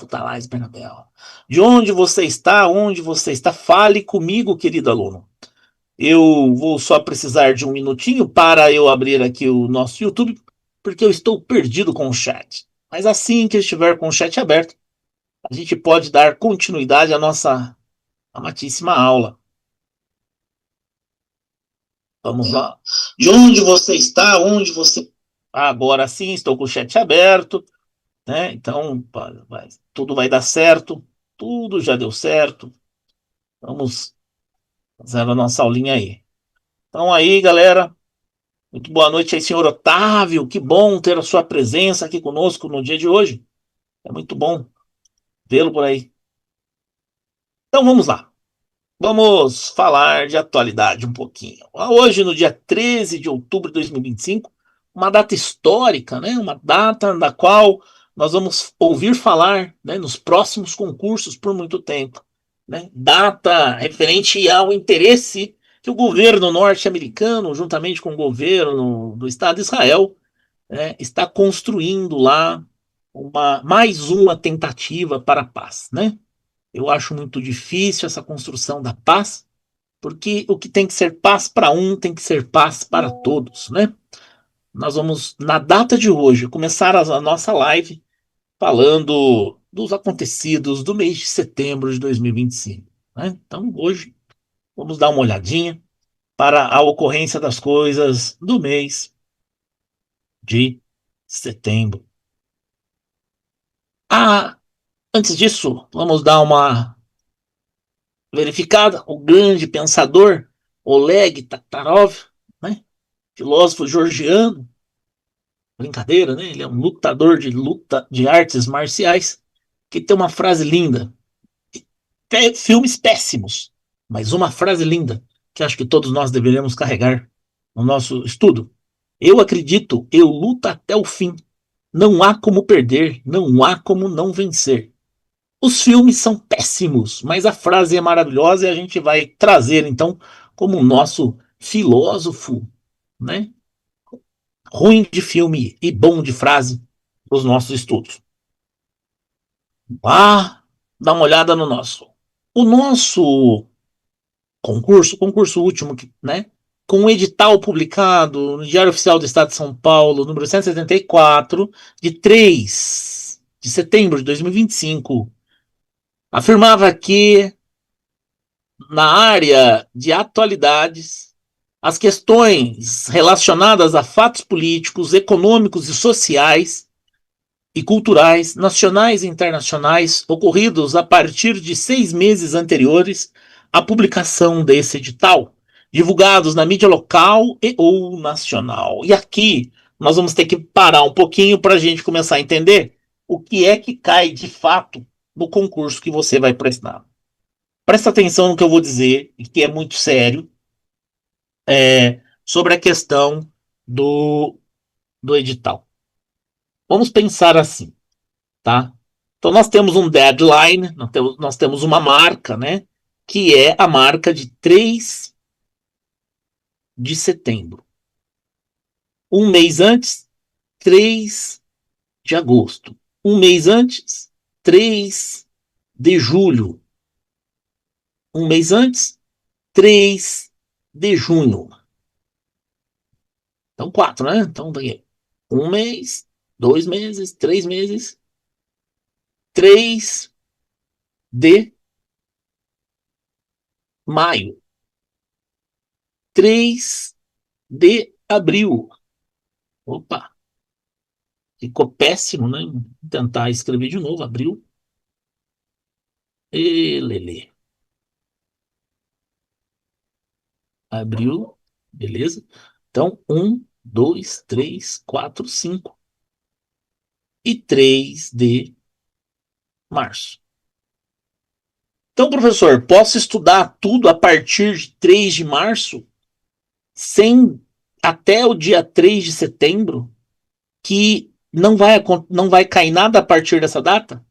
Talais Bernabel. De onde você está? Onde você está? Fale comigo, querido aluno. Eu vou só precisar de um minutinho para eu abrir aqui o nosso YouTube, porque eu estou perdido com o chat. Mas assim que eu estiver com o chat aberto, a gente pode dar continuidade à nossa amatíssima aula. Vamos lá. De onde você está? Onde você. Agora sim, estou com o chat aberto, né? Então, tudo vai dar certo. Tudo já deu certo. Vamos fazer a nossa aulinha aí. Então aí, galera, muito boa noite aí, senhor Otávio. Que bom ter a sua presença aqui conosco no dia de hoje. É muito bom vê-lo por aí. Então vamos lá. Vamos falar de atualidade um pouquinho. Hoje, no dia 13 de outubro de 2025, uma data histórica, né? Uma data da qual nós vamos ouvir falar, né, nos próximos concursos por muito tempo. Né? Data referente ao interesse que o governo norte-americano, juntamente com o governo do Estado de Israel, né, está construindo lá mais uma tentativa para a paz. Né? Eu acho muito difícil essa construção da paz, porque o que tem que ser paz para um tem que ser paz para todos, né? Nós vamos, na data de hoje, começar a nossa live falando dos acontecidos do mês de setembro de 2025. Né? Então, hoje, vamos dar uma olhadinha para a ocorrência das coisas do mês de setembro. Ah, antes disso, vamos dar uma verificada. O grande pensador Oleg Tatarov, né? Filósofo georgiano, brincadeira, né? Ele é um lutador de artes marciais que tem uma frase linda. Filmes péssimos, mas uma frase linda que acho que todos nós deveríamos carregar no nosso estudo. Eu acredito, eu luto até o fim. Não há como perder, não há como não vencer. Os filmes são péssimos, mas a frase é maravilhosa e a gente vai trazer então como nosso filósofo, né? Ruim de filme e bom de frase para os nossos estudos. Ah, dá uma olhada no nosso. O nosso concurso último, né? Com um edital publicado no Diário Oficial do Estado de São Paulo, número 174, de 3 de setembro de 2025, afirmava que na área de atualidades, as questões relacionadas a fatos políticos, econômicos e sociais e culturais, nacionais e internacionais, ocorridos a partir de 6 meses anteriores à publicação desse edital, divulgados na mídia local e ou nacional. E aqui nós vamos ter que parar um pouquinho para a gente começar a entender o que é que cai de fato no concurso que você vai prestar. Presta atenção no que eu vou dizer, que é muito sério, sobre a questão do, do edital. Vamos pensar assim, tá? Então nós temos um deadline, nós temos uma marca, né? Que é a marca de 3 de setembro. Um mês antes, 3 de agosto. Um mês antes, 3 de julho. Um mês antes, 3 de junho. Então, 4, né? Então, daqui. Um mês, 2 meses, 3 meses, 3 de maio, 3 de abril. Opa, ficou péssimo, né? Vou tentar escrever de novo, abril. E lele. Abril, beleza? Então, 1, 2, 3, 4, 5 e 3 de março. Então, professor, posso estudar tudo a partir de 3 de março, sem até o dia 3 de setembro, que não vai cair nada a partir dessa data?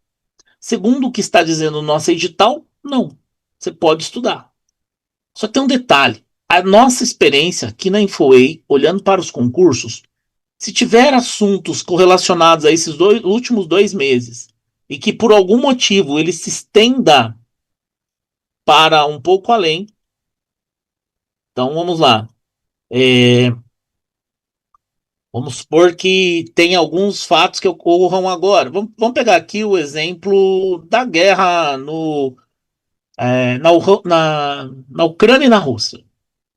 Segundo o que está dizendo o nosso edital, não. Você pode estudar. Só tem um detalhe. A nossa experiência aqui na InfoWay, olhando para os concursos, se tiver assuntos correlacionados a esses últimos 2 meses e que por algum motivo ele se estenda para um pouco além. Então vamos lá. É, vamos supor que tem alguns fatos que ocorram agora. Vamos pegar aqui o exemplo da guerra na Ucrânia e na Rússia.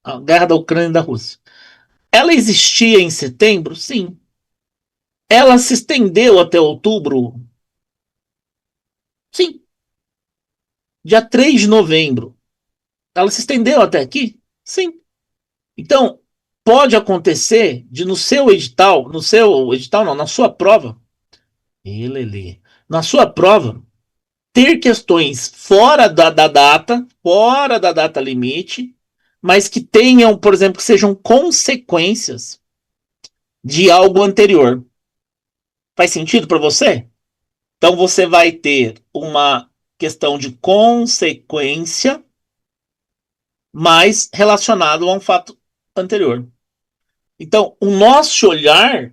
A guerra da Ucrânia e da Rússia. Ela existia em setembro? Sim. Ela se estendeu até outubro? Sim. Dia 3 de novembro. Ela se estendeu até aqui? Sim. Então, pode acontecer de no seu edital não, na sua prova, Lelê, na sua prova, ter questões fora da data limite, mas que tenham, por exemplo, que sejam consequências de algo anterior. Faz sentido para você? Então você vai ter uma questão de consequência, mas relacionado a um fato anterior. Então, o nosso olhar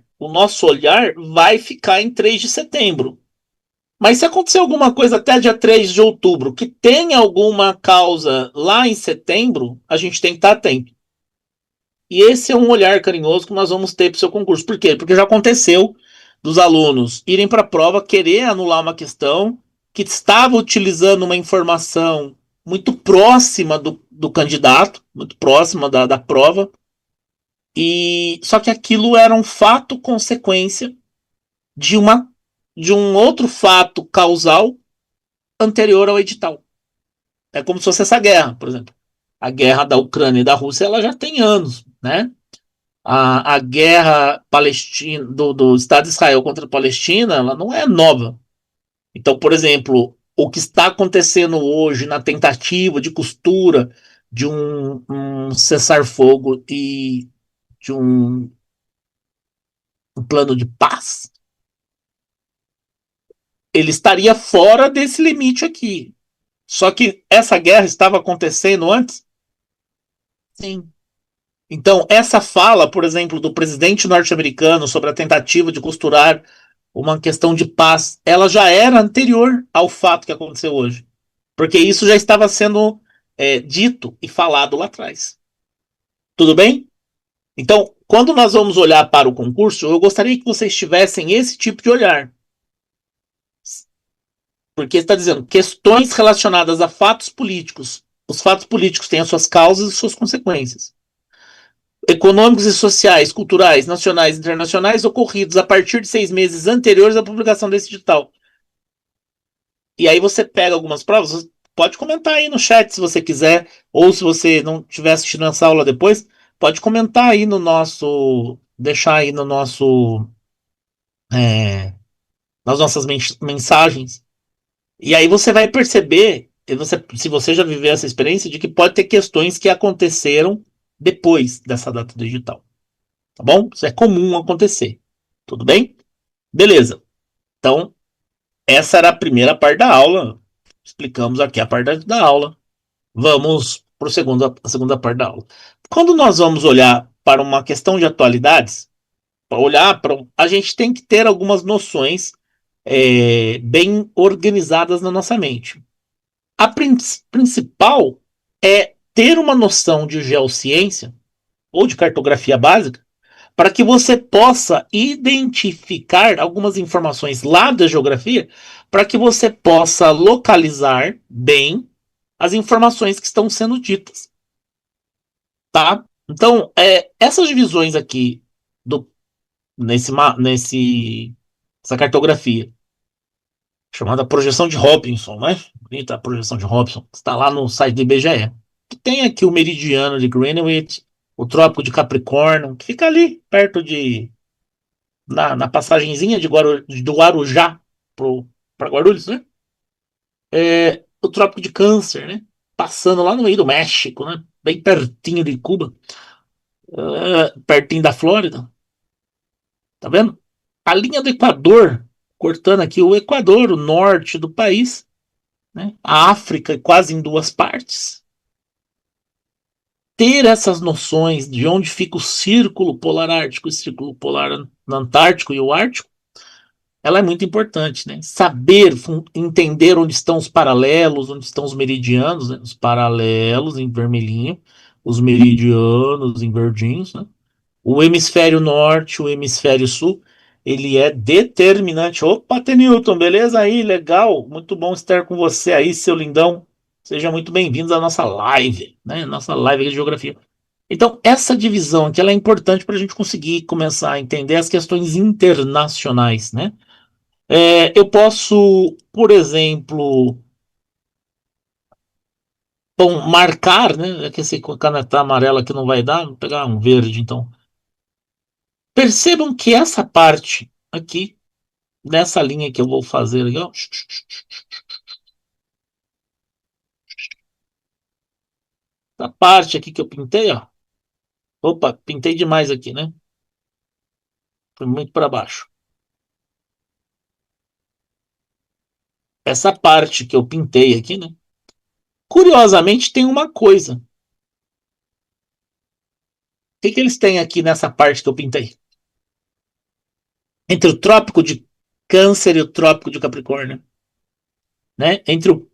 vai ficar em 3 de setembro. Mas se acontecer alguma coisa até dia 3 de outubro, que tenha alguma causa lá em setembro, a gente tem que estar atento. E esse é um olhar carinhoso que nós vamos ter para o seu concurso. Por quê? Porque já aconteceu dos alunos irem para a prova, querer anular uma questão, que estava utilizando uma informação muito próxima do candidato, muito próxima da prova, e só que aquilo era um fato consequência de uma de um outro fato causal anterior ao edital. É como se fosse essa guerra, por exemplo. A guerra da Ucrânia e da Rússia, ela já tem anos, né? A guerra palestina do Estado de Israel contra a Palestina, ela não é nova. Então, por exemplo, o que está acontecendo hoje na tentativa de costura de um cessar-fogo e de um plano de paz, ele estaria fora desse limite aqui. Só que essa guerra estava acontecendo antes? Sim. Então, essa fala, por exemplo, do presidente norte-americano sobre a tentativa de costurar uma questão de paz, ela já era anterior ao fato que aconteceu hoje. Porque isso já estava sendo dito e falado lá atrás. Tudo bem? Então, quando nós vamos olhar para o concurso, eu gostaria que vocês tivessem esse tipo de olhar. Porque está dizendo questões relacionadas a fatos políticos. Os fatos políticos têm as suas causas e suas consequências. Econômicos e sociais, culturais, nacionais e internacionais ocorridos a partir de 6 meses anteriores à publicação desse edital. E aí você pega algumas provas, pode comentar aí no chat se você quiser, ou se você não estiver assistindo essa aula depois, pode comentar aí no nosso, deixar aí no nosso, é, nas nossas mensagens. E aí você vai perceber, se você já viveu essa experiência, de que pode ter questões que aconteceram depois dessa data do edital. Tá bom? Isso é comum acontecer. Tudo bem? Beleza. Então, essa era a primeira parte da aula. Explicamos aqui a parte da aula. Vamos para a segunda parte da aula. Quando nós vamos olhar para uma questão de atualidades, para olhar para, a gente tem que ter algumas noções bem organizadas na nossa mente. A principal é ter uma noção de geociência ou de cartografia básica para que você possa identificar algumas informações lá da geografia, para que você possa localizar bem as informações que estão sendo ditas, tá? Então, essas divisões aqui do, nesse essa cartografia chamada projeção de Robinson, né? Bonita a projeção de Robinson, está lá no site do IBGE. Que tem aqui o meridiano de Greenwich, o trópico de Capricórnio, que fica ali perto na passagenzinha do Guarujá para Guarulhos, né? O Trópico de Câncer, né? Passando lá no meio do México, né? Bem pertinho de Cuba, pertinho da Flórida, tá vendo? A linha do Equador, cortando aqui o Equador, o norte do país, né? A África quase em duas partes. Ter essas noções de onde fica o círculo polar ártico, o círculo polar antártico e o ártico, ela é muito importante, né? Saber entender onde estão os paralelos, onde estão os meridianos, né? Os paralelos em vermelhinho, os meridianos em verdinhos, né? O hemisfério norte, o hemisfério sul, ele é determinante. Opa, Tenilton, beleza aí? Legal, muito bom estar com você aí, seu lindão. Seja muito bem-vindos à nossa live, né? Nossa live de geografia. Então, essa divisão aqui ela é importante para a gente conseguir começar a entender as questões internacionais, né? Eu posso, por exemplo, bom, marcar, né? É que esse caneta amarela aqui não vai dar, vou pegar um verde, então. Percebam que essa parte aqui, nessa linha que eu vou fazer aqui, ó, essa parte aqui que eu pintei, ó. Opa, pintei demais aqui, né? Foi muito para baixo. Essa parte que eu pintei aqui, né? Curiosamente, tem uma coisa. O que eles têm aqui nessa parte que eu pintei? Entre o trópico de Câncer e o trópico de Capricórnio, né? Entre o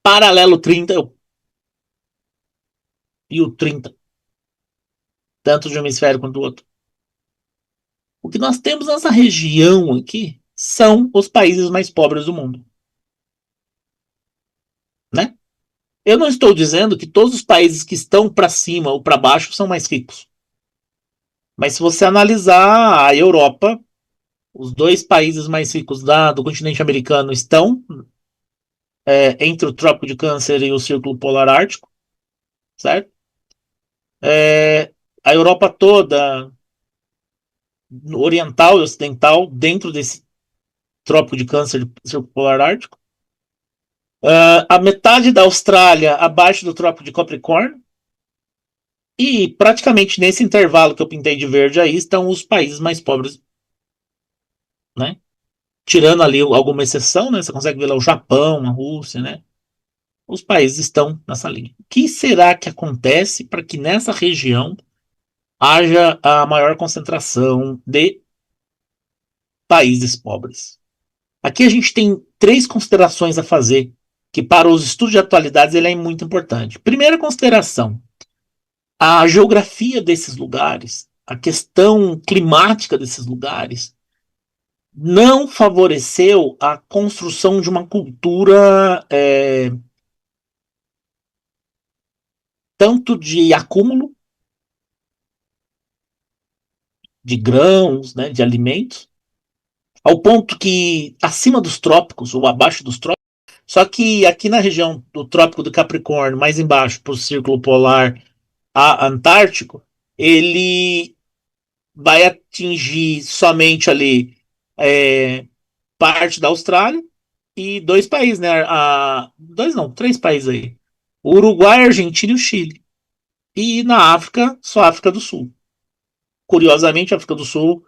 paralelo 30 e o 30, tanto de um hemisfério quanto do outro. O que nós temos nessa região aqui são os países mais pobres do mundo, né? Eu não estou dizendo que todos os países que estão para cima ou para baixo são mais ricos. Mas se você analisar a Europa, os dois países mais ricos do continente americano estão entre o Trópico de Câncer e o Círculo Polar Ártico, certo? A Europa toda, oriental e ocidental, dentro desse Trópico de Câncer e Círculo Polar Ártico. A metade da Austrália abaixo do Trópico de Capricórnio. E praticamente nesse intervalo que eu pintei de verde aí estão os países mais pobres, né? Tirando ali alguma exceção, né? Você consegue ver lá o Japão, a Rússia, né? Os países estão nessa linha. O que será que acontece para que nessa região haja a maior concentração de países pobres? Aqui a gente tem três considerações a fazer, que para os estudos de atualidades ele é muito importante. Primeira consideração, a geografia desses lugares, a questão climática desses lugares, não favoreceu a construção de uma cultura tanto de acúmulo de grãos, né, de alimentos, ao ponto que acima dos trópicos ou abaixo dos trópicos, só que aqui na região do Trópico do Capricórnio, mais embaixo, para o Círculo Polar Antártico, ele vai atingir somente ali é, parte da Austrália e dois países, né? Dois não, três países aí. O Uruguai, a Argentina e o Chile. E na África, só a África do Sul. Curiosamente, a África do Sul,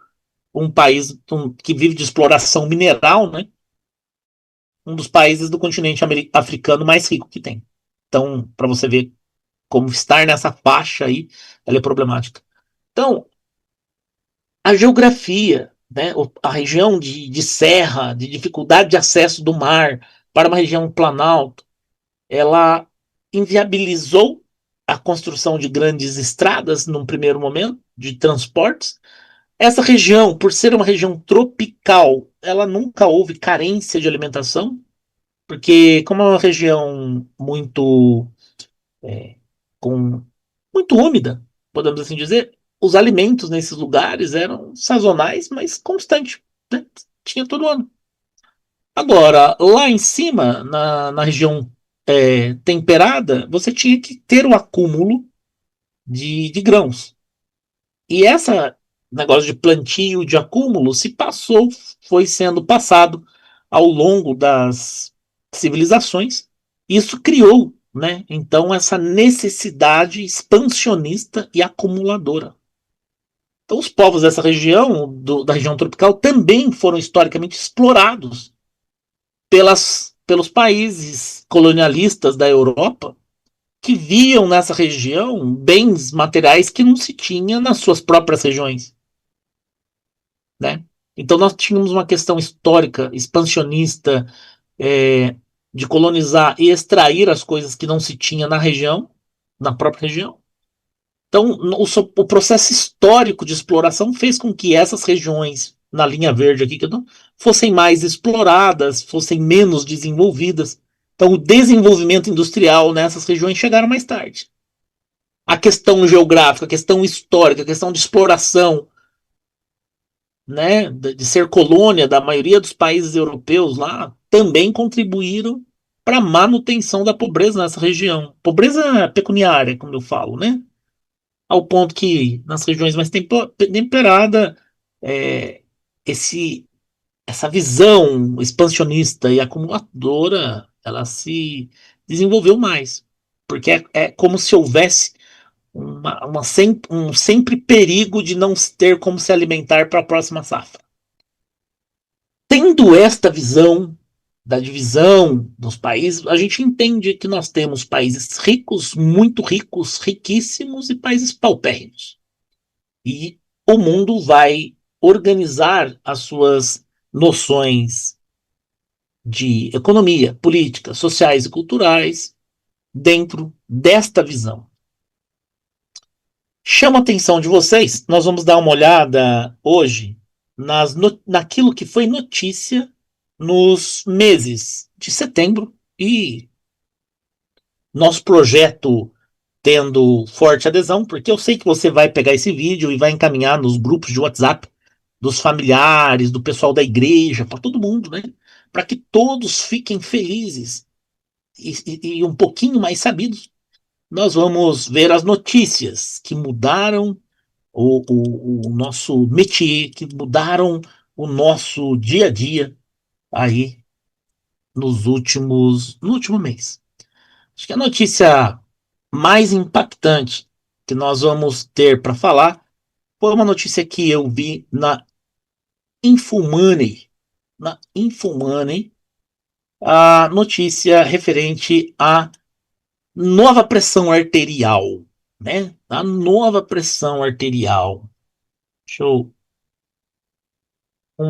um país que vive de exploração mineral, né? Um dos países do continente africano mais rico que tem. Então, para você ver como estar nessa faixa aí, ela é problemática. Então, a geografia, né, a região de serra, de dificuldade de acesso do mar para uma região planalto, ela inviabilizou a construção de grandes estradas num primeiro momento, de transportes. Essa região, por ser uma região tropical, ela nunca houve carência de alimentação, porque como é uma região é, com, muito úmida, podemos assim dizer, os alimentos nesses lugares eram sazonais, mas constantes, né? Tinha todo ano. Agora, lá em cima, na região temperada, você tinha que ter o acúmulo de grãos. E essa negócio de plantio, de acúmulo, se passou, foi sendo passado ao longo das civilizações. Isso criou, né, então, essa necessidade expansionista e acumuladora. Então, os povos dessa região, da região tropical, também foram historicamente explorados pelos países colonialistas da Europa, que viam nessa região bens materiais que não se tinha nas suas próprias regiões, né? Então nós tínhamos uma questão histórica, expansionista, é, de colonizar e extrair as coisas que não se tinha na região, na própria região. Então, o processo histórico de exploração fez com que essas regiões, na linha verde aqui, que eu não, fossem mais exploradas, fossem menos desenvolvidas. Então, o desenvolvimento industrial nessas regiões chegaram mais tarde. A questão geográfica, a questão histórica, a questão de exploração, né, de ser colônia da maioria dos países europeus lá, também contribuíram para a manutenção da pobreza nessa região. Pobreza pecuniária, como eu falo, né? Ao ponto que nas regiões mais temperadas, é, esse, essa visão expansionista e acumuladora, ela se desenvolveu mais. Porque é como se houvesse um sempre perigo de não ter como se alimentar para a próxima safra. Tendo esta visão da divisão dos países, a gente entende que nós temos países ricos, muito ricos, riquíssimos, e países paupérrimos. E o mundo vai organizar as suas noções de economia, política, sociais e culturais dentro desta visão. Chama a atenção de vocês, nós vamos dar uma olhada hoje naquilo que foi notícia nos meses de setembro e nosso projeto tendo forte adesão, porque eu sei que você vai pegar esse vídeo e vai encaminhar nos grupos de WhatsApp dos familiares, do pessoal da igreja, para todo mundo, né? Para que todos fiquem felizes e um pouquinho mais sabidos. Nós vamos ver as notícias que mudaram o nosso métier, que mudaram o nosso dia a dia aí no último mês. Acho que a notícia mais impactante que nós vamos ter para falar foi uma notícia que eu vi Infomoney, na Infomoney, a notícia referente à nova pressão arterial, né? A nova pressão arterial. Deixa eu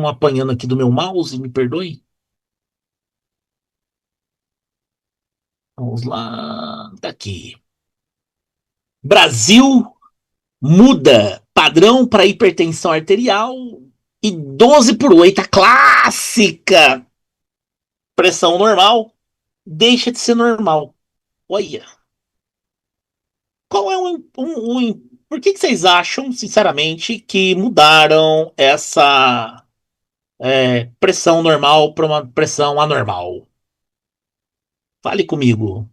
apanhando aqui do meu mouse, me perdoe. Vamos lá, daqui. Brasil muda padrão para hipertensão arterial e 12 por 8, a clássica pressão normal, deixa de ser normal. Olha, qual é por que vocês acham, sinceramente, que mudaram essa pressão normal para uma pressão anormal? Fale comigo.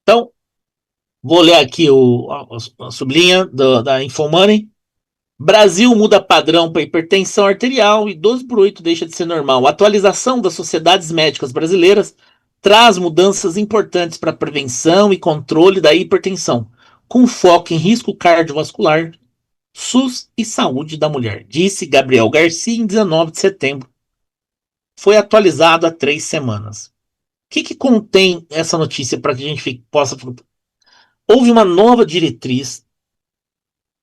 Então, vou ler aqui a sublinha da Infomoney. Brasil muda padrão para hipertensão arterial e 12 por 8 deixa de ser normal. A atualização das sociedades médicas brasileiras traz mudanças importantes para a prevenção e controle da hipertensão, com foco em risco cardiovascular, SUS e saúde da mulher, disse Gabriel Garcia em 19 de setembro. Foi atualizado há 3 semanas. O que contém essa notícia para que a gente possa... Houve uma nova diretriz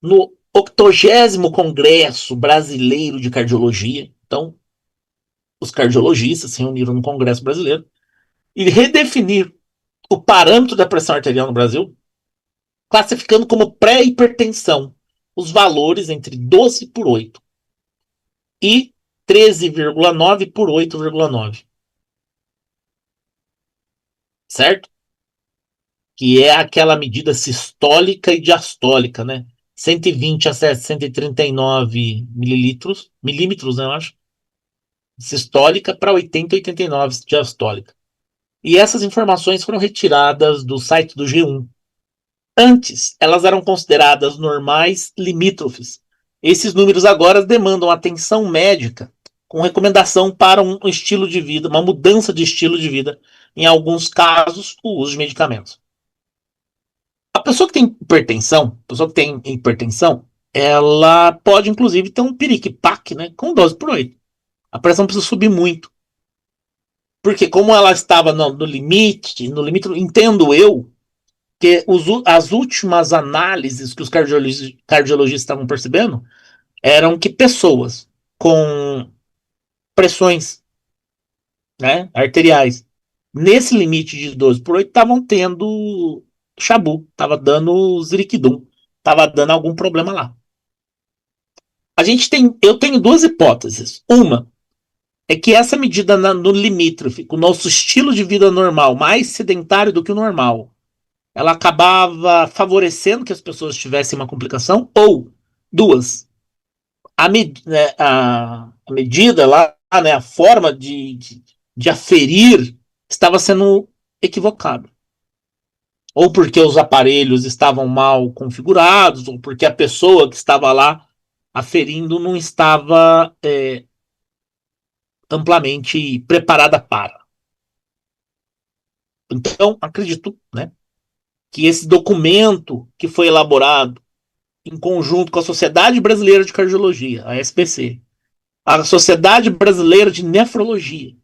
no 80º Congresso Brasileiro de Cardiologia. Então, os cardiologistas se reuniram no Congresso Brasileiro e redefiniram o parâmetro da pressão arterial no Brasil, classificando como pré-hipertensão os valores entre 12 por 8 e 13,9 por 8,9. Certo? Que é aquela medida sistólica e diastólica, né? 120 a 139 milímetros, né, eu acho, sistólica para 80 e 89 diastólica. E essas informações foram retiradas do site do G1. Antes, elas eram consideradas normais limítrofes. Esses números agora demandam atenção médica, com recomendação para um estilo de vida, uma mudança de estilo de vida, em alguns casos, o uso de medicamentos. A pessoa que tem hipertensão, ela pode inclusive ter um piriquipaque, né, com 12 por 8. A pressão precisa subir muito. Porque como ela estava no limite, entendo eu, que as últimas análises que os cardiologistas estavam percebendo eram que pessoas com pressões, né, arteriais nesse limite de 12/8 estavam tendo chabu, estava dando ziriquidum, estava dando algum problema lá. Eu tenho duas hipóteses. Uma é que essa medida no limítrofe, com o nosso estilo de vida normal, mais sedentário do que o normal, ela acabava favorecendo que as pessoas tivessem uma complicação, ou duas, a medida lá, né, a forma de aferir estava sendo equivocada. Ou porque os aparelhos estavam mal configurados, ou porque a pessoa que estava lá aferindo não estava amplamente preparada para. Então, acredito, né, que esse documento que foi elaborado em conjunto com a Sociedade Brasileira de Cardiologia, a SBC, a Sociedade Brasileira de Nefrologia,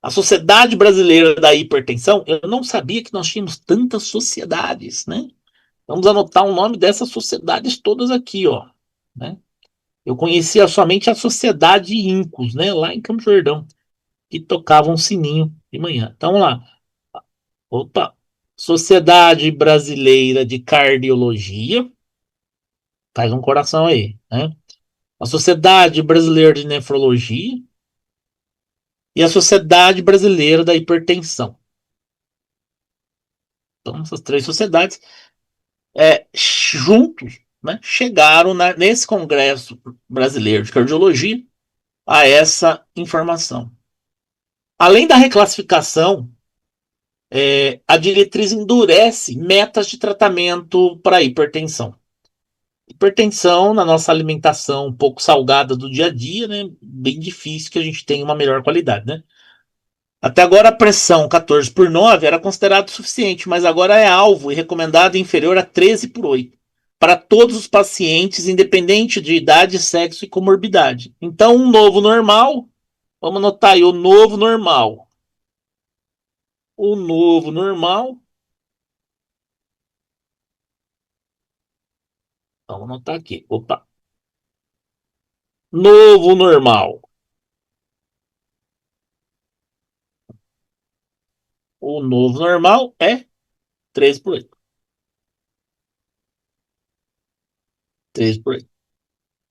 a Sociedade Brasileira da Hipertensão, eu não sabia que nós tínhamos tantas sociedades, né? Vamos anotar o nome dessas sociedades todas aqui, ó, né? Eu conhecia somente a Sociedade Incos, né, lá em Campo Jordão, que tocava um sininho de manhã. Então, vamos lá. Opa! Sociedade Brasileira de Cardiologia, faz um coração aí, né? A Sociedade Brasileira de Nefrologia e a Sociedade Brasileira da Hipertensão. Então, essas três sociedades, juntos, né, chegaram nesse Congresso Brasileiro de Cardiologia a essa informação. Além da reclassificação, a diretriz endurece metas de tratamento para hipertensão. Hipertensão, na nossa alimentação um pouco salgada do dia a dia, né, bem difícil que a gente tenha uma melhor qualidade, né? Até agora a pressão 14/9 era considerado suficiente, mas agora é alvo e recomendado inferior a 13/8 para todos os pacientes, independente de idade, sexo e comorbidade. Então, um novo normal, vamos anotar aí o novo normal. O novo normal, vamos anotar aqui. Opa. Novo normal. O novo normal é 13/8. 13/8.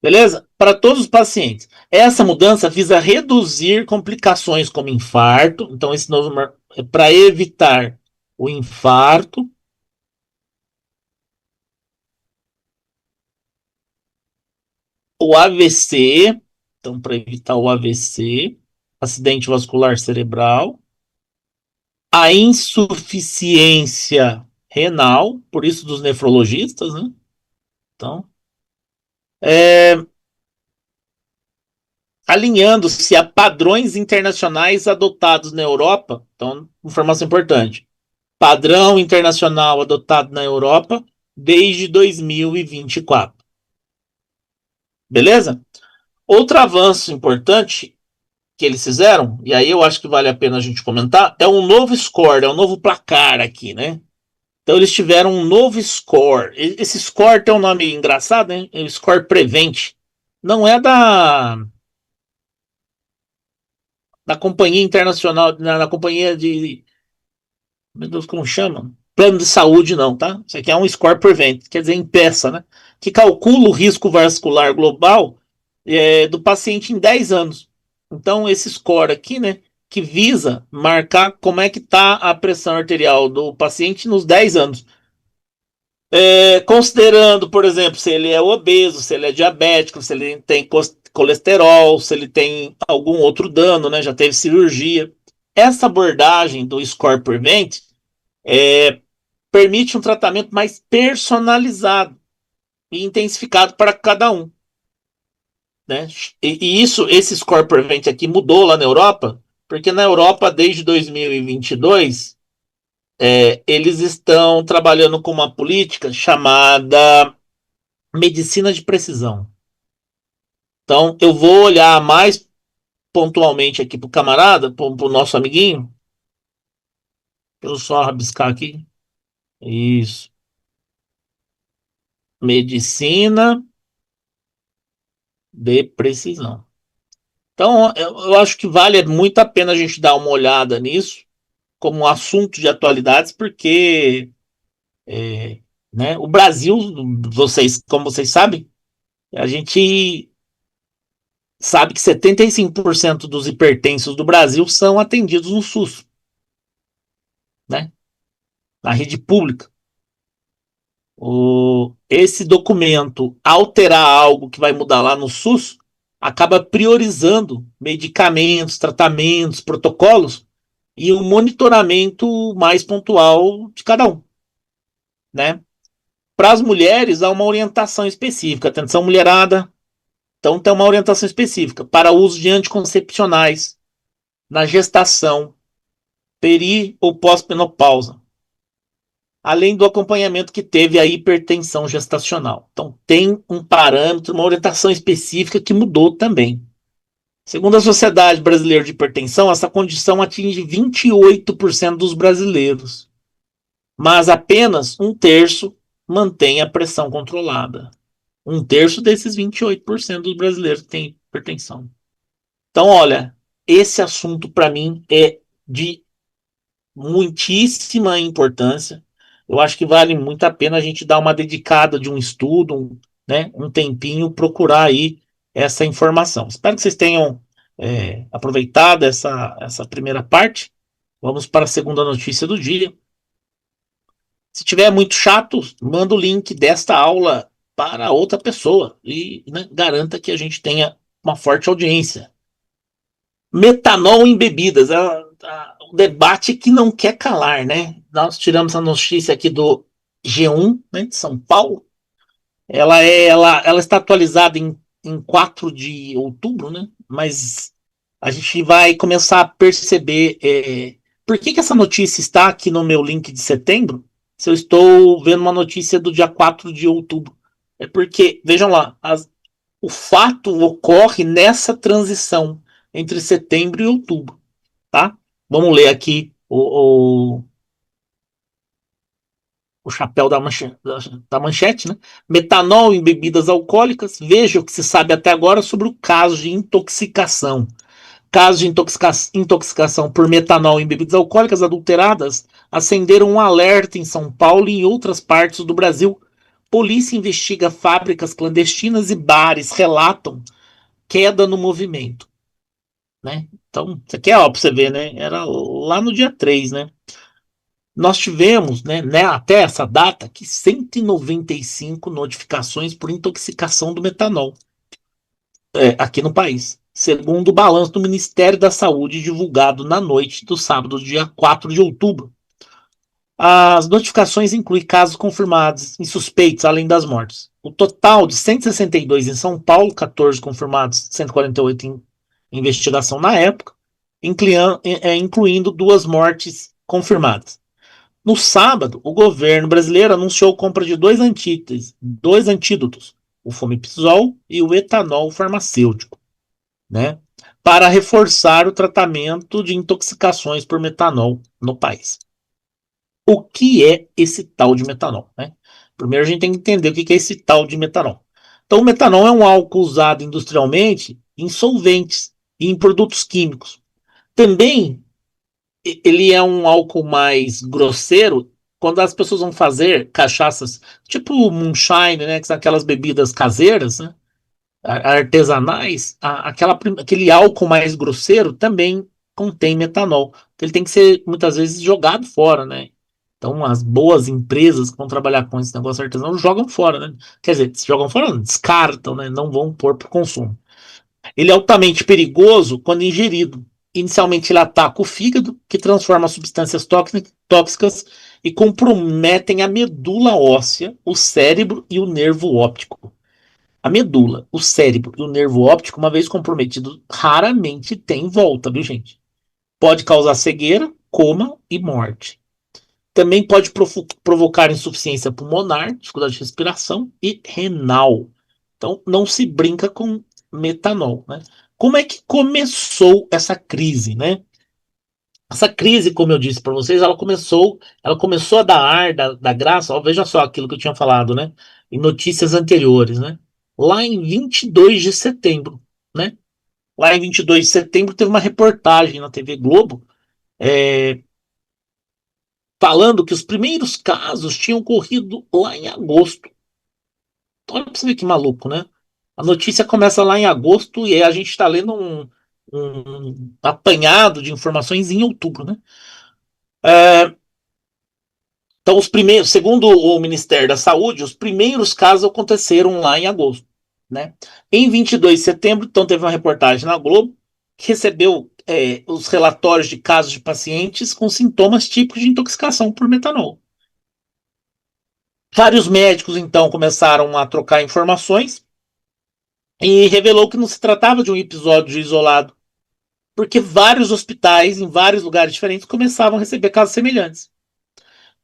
Beleza? Para todos os pacientes. Essa mudança visa reduzir complicações como infarto. Então, esse novo é para evitar o infarto, o AVC. Então, para evitar o AVC, acidente vascular cerebral, a insuficiência renal, por isso dos nefrologistas, né? Então, é, alinhando-se a padrões internacionais adotados na Europa. Então, informação importante. Padrão internacional adotado na Europa desde 2024. Beleza? Outro avanço importante que eles fizeram, e aí eu acho que vale a pena a gente comentar, é um novo score, é um novo placar aqui, né? Então eles tiveram um novo score. Esse score tem um nome engraçado, né? É o score Prevent. Não é da companhia internacional, da companhia de, meu Deus, como chama? Plano de saúde, não, tá? Isso aqui é um score prevent, quer dizer, impeça, né? Que calcula o risco vascular global do paciente em 10 anos. Então, esse score aqui, né, que visa marcar como é que está a pressão arterial do paciente nos 10 anos. Considerando, por exemplo, se ele é obeso, se ele é diabético, se ele tem colesterol, se ele tem algum outro dano, né, já teve cirurgia. Essa abordagem do Score Prevent permite um tratamento mais personalizado e intensificado para cada um, né? E esse Score Prevent aqui mudou lá na Europa, porque na Europa, desde 2022, eles estão trabalhando com uma política chamada medicina de precisão. Então, eu vou olhar mais pontualmente aqui para o camarada, para o nosso amiguinho. Deixa eu só rabiscar aqui. Isso. Medicina de precisão. Então, eu acho que vale muito a pena a gente dar uma olhada nisso como um assunto de atualidades, porque né, o Brasil, vocês, como vocês sabem, a gente sabe que 75% dos hipertensos do Brasil são atendidos no SUS, né, na rede pública. Esse documento alterar algo que vai mudar lá no SUS acaba priorizando medicamentos, tratamentos, protocolos e o monitoramento mais pontual de cada um, né? Para as mulheres, há uma orientação específica. Atenção, mulherada. Então, tem uma orientação específica para o uso de anticoncepcionais na gestação, peri ou pós-menopausa, além do acompanhamento que teve a hipertensão gestacional. Então, tem um parâmetro, uma orientação específica que mudou também. Segundo a Sociedade Brasileira de Hipertensão, essa condição atinge 28% dos brasileiros, mas apenas um terço mantém a pressão controlada. Um terço desses 28% dos brasileiros têm hipertensão. Então, olha, esse assunto para mim é de muitíssima importância. Eu acho que vale muito a pena a gente dar uma dedicada de um estudo, né, um tempinho, procurar aí essa informação. Espero que vocês tenham aproveitado essa primeira parte. Vamos para a segunda notícia do dia. Se tiver muito chato, manda o link desta aula para outra pessoa e, né, garanta que a gente tenha uma forte audiência. Metanol em bebidas, o debate que não quer calar, né? Nós tiramos a notícia aqui do G1, né, de São Paulo. Ela está atualizada em 4 de outubro, né? Mas a gente vai começar a perceber por que essa notícia está aqui no meu link de setembro, se eu estou vendo uma notícia do dia 4 de outubro. É porque, vejam lá, o fato ocorre nessa transição entre setembro e outubro, tá? Vamos ler aqui o chapéu da manchete, né? Metanol em bebidas alcoólicas. Veja o que se sabe até agora sobre o caso de intoxicação. Casos de intoxicação por metanol em bebidas alcoólicas adulteradas acenderam um alerta em São Paulo e em outras partes do Brasil. Polícia investiga fábricas clandestinas e bares relatam queda no movimento, né? Então, isso aqui é ó, pra você ver, né? Era lá no dia 3, né? Nós tivemos, né, até essa data, que 195 notificações por intoxicação do metanol aqui no país, segundo o balanço do Ministério da Saúde divulgado na noite do sábado, dia 4 de outubro. As notificações incluem casos confirmados e suspeitos, além das mortes. O total de 162 em São Paulo, 14 confirmados, 148 em investigação na época, incluindo 2 mortes confirmadas. No sábado, o governo brasileiro anunciou a compra de dois antídotos, o fomepizol e o etanol farmacêutico, né, para reforçar o tratamento de intoxicações por metanol no país. O que é esse tal de metanol, né? Primeiro a gente tem que entender o que é esse tal de metanol. Então, o metanol é um álcool usado industrialmente em solventes e em produtos químicos. Também ele é um álcool mais grosseiro quando as pessoas vão fazer cachaças, tipo moonshine, né, que são aquelas bebidas caseiras, né, artesanais, aquele álcool mais grosseiro também contém metanol. Então, ele tem que ser muitas vezes jogado fora, né? Então, as boas empresas que vão trabalhar com esse negócio artesanal jogam fora, né? Quer dizer, se jogam fora, não, descartam, né? Não vão pôr para o consumo. Ele é altamente perigoso quando ingerido. Inicialmente, ele ataca o fígado, que transforma substâncias tóxicas e comprometem a medula óssea, o cérebro e o nervo óptico. A medula, o cérebro e o nervo óptico, uma vez comprometido, raramente tem volta, viu, gente? Pode causar cegueira, coma e morte. Também pode provocar insuficiência pulmonar, dificuldade de respiração e renal. Então, não se brinca com metanol, né? Como é que começou essa crise, né? Essa crise, como eu disse para vocês, ela começou a dar ar da graça. Ó, veja só aquilo que eu tinha falado, né? Em notícias anteriores, né? lá em 22 de setembro, né? Lá em 22 de setembro teve uma reportagem na TV Globo, é, falando que os primeiros casos tinham ocorrido lá em agosto. Olha pra você ver que maluco, né? A notícia começa lá em agosto e aí a gente está lendo um apanhado de informações em outubro, né? É, então, os primeiros, segundo o Ministério da Saúde, os primeiros casos aconteceram lá em agosto, né? Em 22 de setembro, então, teve uma reportagem na Globo que recebeu os relatórios de casos de pacientes com sintomas típicos de intoxicação por metanol. Vários médicos, então, começaram a trocar informações e revelou que não se tratava de um episódio isolado, porque vários hospitais, em vários lugares diferentes, começavam a receber casos semelhantes.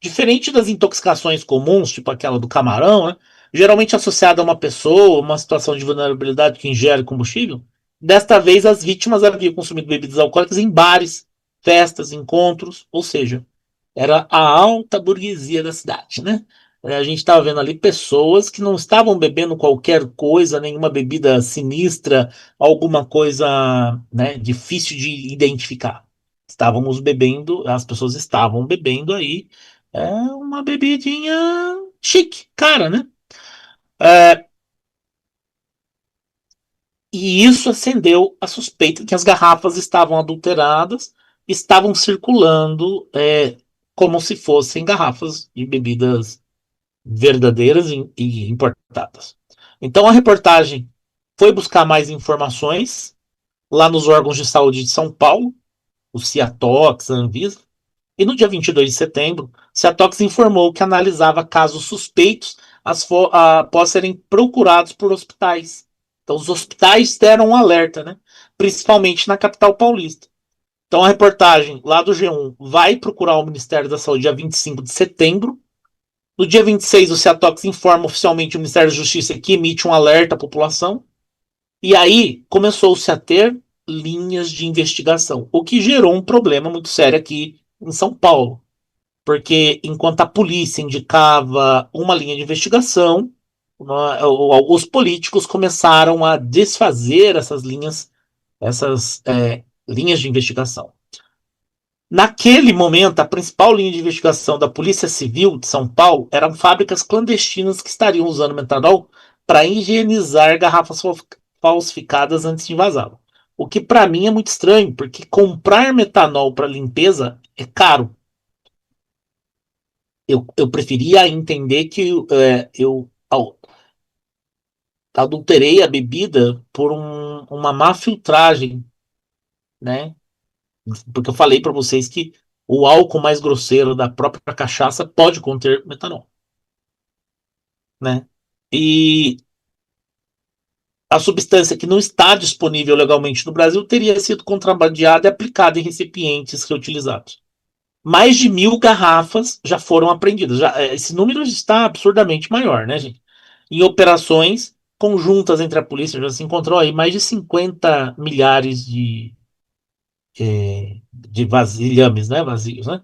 Diferente das intoxicações comuns, tipo aquela do camarão, né, geralmente associada a uma pessoa, uma situação de vulnerabilidade que ingere combustível, desta vez as vítimas haviam consumido bebidas alcoólicas em bares, festas, encontros, ou seja, era a alta burguesia da cidade, né? A gente estava vendo ali pessoas que não estavam bebendo qualquer coisa, nenhuma bebida sinistra, alguma coisa, né, difícil de identificar. Estávamos bebendo, as pessoas estavam bebendo aí uma bebidinha chique, cara, né? É, e isso acendeu a suspeita que as garrafas estavam adulteradas, estavam circulando como se fossem garrafas de bebidas verdadeiras e importadas. Então a reportagem foi buscar mais informações lá nos órgãos de saúde de São Paulo, o Ciatox, a Anvisa, e no dia 22 de setembro, Ciatox informou que analisava casos suspeitos após serem procurados por hospitais. Então os hospitais deram um alerta, né? Principalmente na capital paulista. Então a reportagem lá do G1 vai procurar o Ministério da Saúde dia 25 de setembro. No dia 26, o Ciatox informa oficialmente o Ministério da Justiça que emite um alerta à população. E aí começou-se a ter linhas de investigação, o que gerou um problema muito sério aqui em São Paulo. Porque enquanto a polícia indicava uma linha de investigação, os políticos começaram a desfazer essas linhas de investigação. Naquele momento, a principal linha de investigação da Polícia Civil de São Paulo eram fábricas clandestinas que estariam usando metanol para higienizar garrafas falsificadas antes de vazá-lo. O que para mim é muito estranho, porque comprar metanol para limpeza é caro. Eu preferia entender que eu adulterei a bebida por uma má filtragem, né? Porque eu falei para vocês que o álcool mais grosseiro da própria cachaça pode conter metanol, né? E a substância que não está disponível legalmente no Brasil teria sido contrabandeada e aplicada em recipientes reutilizados. Mais de 1.000 garrafas já foram apreendidas. Esse número está absurdamente maior, né, gente? Em operações conjuntas entre a polícia, já se encontrou aí mais de 50 milhares de vasilhames, né? Vazios, né?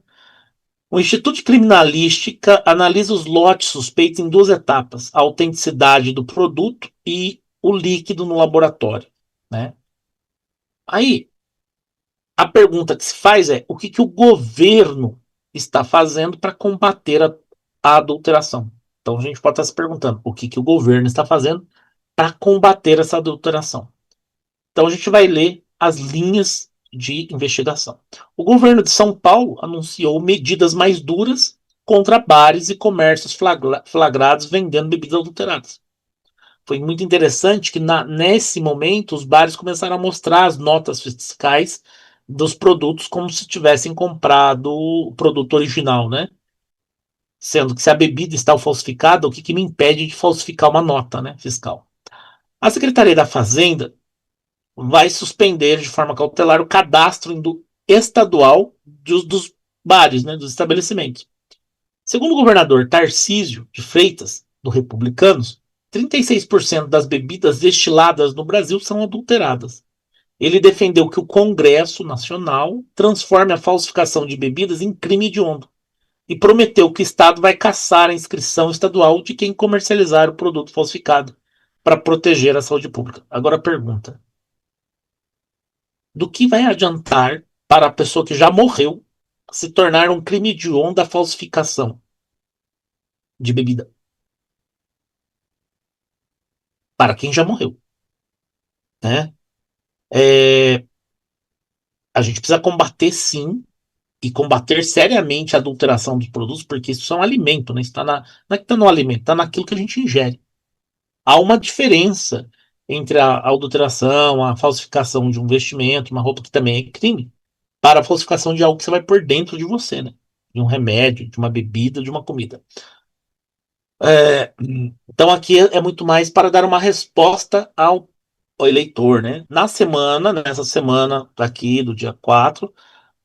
O Instituto de Criminalística analisa os lotes suspeitos em duas etapas: a autenticidade do produto e o líquido no laboratório, né? Aí, a pergunta que se faz é: o que o governo está fazendo para combater a adulteração? Então, a gente pode estar se perguntando: o que o governo está fazendo para combater essa adulteração? Então, a gente vai ler as linhas de investigação. O governo de São Paulo anunciou medidas mais duras contra bares e comércios flagrados vendendo bebidas adulteradas. Foi muito interessante que nesse momento os bares começaram a mostrar as notas fiscais dos produtos como se tivessem comprado o produto original, né? Sendo que se a bebida está falsificada, o que me impede de falsificar uma nota, né, fiscal? A Secretaria da Fazenda vai suspender de forma cautelar o cadastro estadual dos bares, né, dos estabelecimentos. Segundo o governador Tarcísio de Freitas, do Republicanos, 36% das bebidas destiladas no Brasil são adulteradas. Ele defendeu que o Congresso Nacional transforme a falsificação de bebidas em crime hediondo e prometeu que o Estado vai caçar a inscrição estadual de quem comercializar o produto falsificado. para proteger a saúde pública. Agora a pergunta: do que vai adiantar para a pessoa que já morreu se tornar um crime hediondo a falsificação de bebida? Para quem já morreu, né? É, a gente precisa combater, sim, e combater seriamente a adulteração dos produtos, porque isso é um alimento, né? Isso tá não é que está no alimento, está naquilo que a gente ingere. Há uma diferença entre a adulteração, a falsificação de um vestimento, uma roupa, que também é crime, para a falsificação de algo que você vai pôr dentro de você, né? De um remédio, de uma bebida, de uma comida. Então aqui é muito mais para dar uma resposta ao eleitor, né? Nessa semana aqui do dia 4,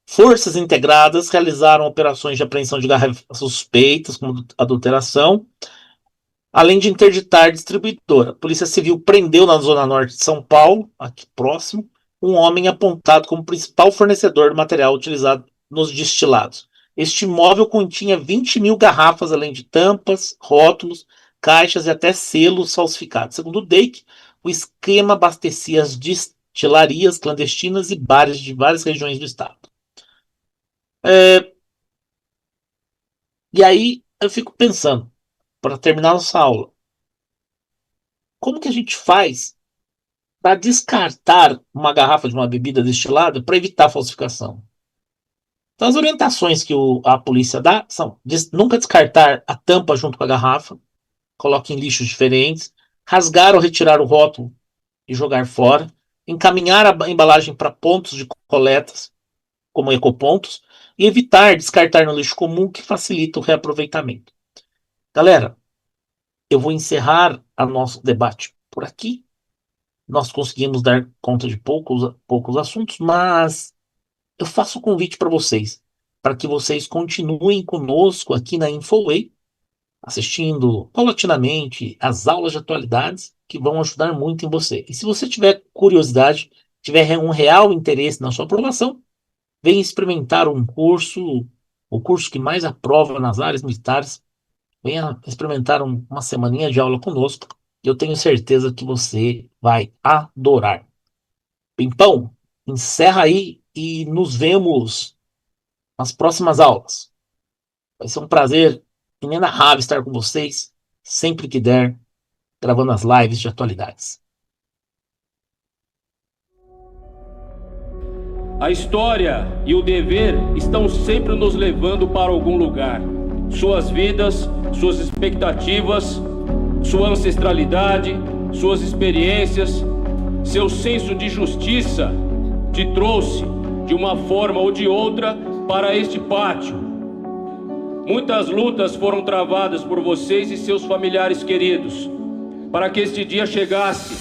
forças integradas realizaram operações de apreensão de garrafas suspeitas com adulteração, além de interditar distribuidora. A Polícia Civil prendeu na Zona Norte de São Paulo, aqui próximo, um homem apontado como principal fornecedor do material utilizado nos destilados. Este imóvel continha 20 mil garrafas, além de tampas, rótulos, caixas e até selos falsificados. Segundo o DEIC, o esquema abastecia as destilarias clandestinas e bares de várias regiões do estado. E aí eu fico pensando, para terminar nossa aula, como que a gente faz para descartar uma garrafa de uma bebida destilada para evitar a falsificação? Então, as orientações que a polícia dá são nunca descartar a tampa junto com a garrafa, coloque em lixos diferentes, rasgar ou retirar o rótulo e jogar fora, encaminhar a embalagem para pontos de coletas, como ecopontos, e evitar descartar no lixo comum, que facilita o reaproveitamento. Galera, eu vou encerrar o nosso debate por aqui. Nós conseguimos dar conta de poucos assuntos, mas eu faço um convite para que vocês continuem conosco aqui na InfoWay, assistindo paulatinamente as aulas de atualidades que vão ajudar muito em você. E se você tiver curiosidade, tiver um real interesse na sua aprovação, venha experimentar o curso que mais aprova nas áreas militares. Venha experimentar uma semaninha de aula conosco. Eu tenho certeza que você vai adorar. Pimpão, encerra aí e nos vemos nas próximas aulas. Vai ser um prazer inenarrável estar com vocês, sempre que der, gravando as lives de atualidades. A história e o dever estão sempre nos levando para algum lugar. Suas vidas, suas expectativas, sua ancestralidade, suas experiências, seu senso de justiça te trouxe, de uma forma ou de outra, para este pátio. Muitas lutas foram travadas por vocês e seus familiares queridos, para que este dia chegasse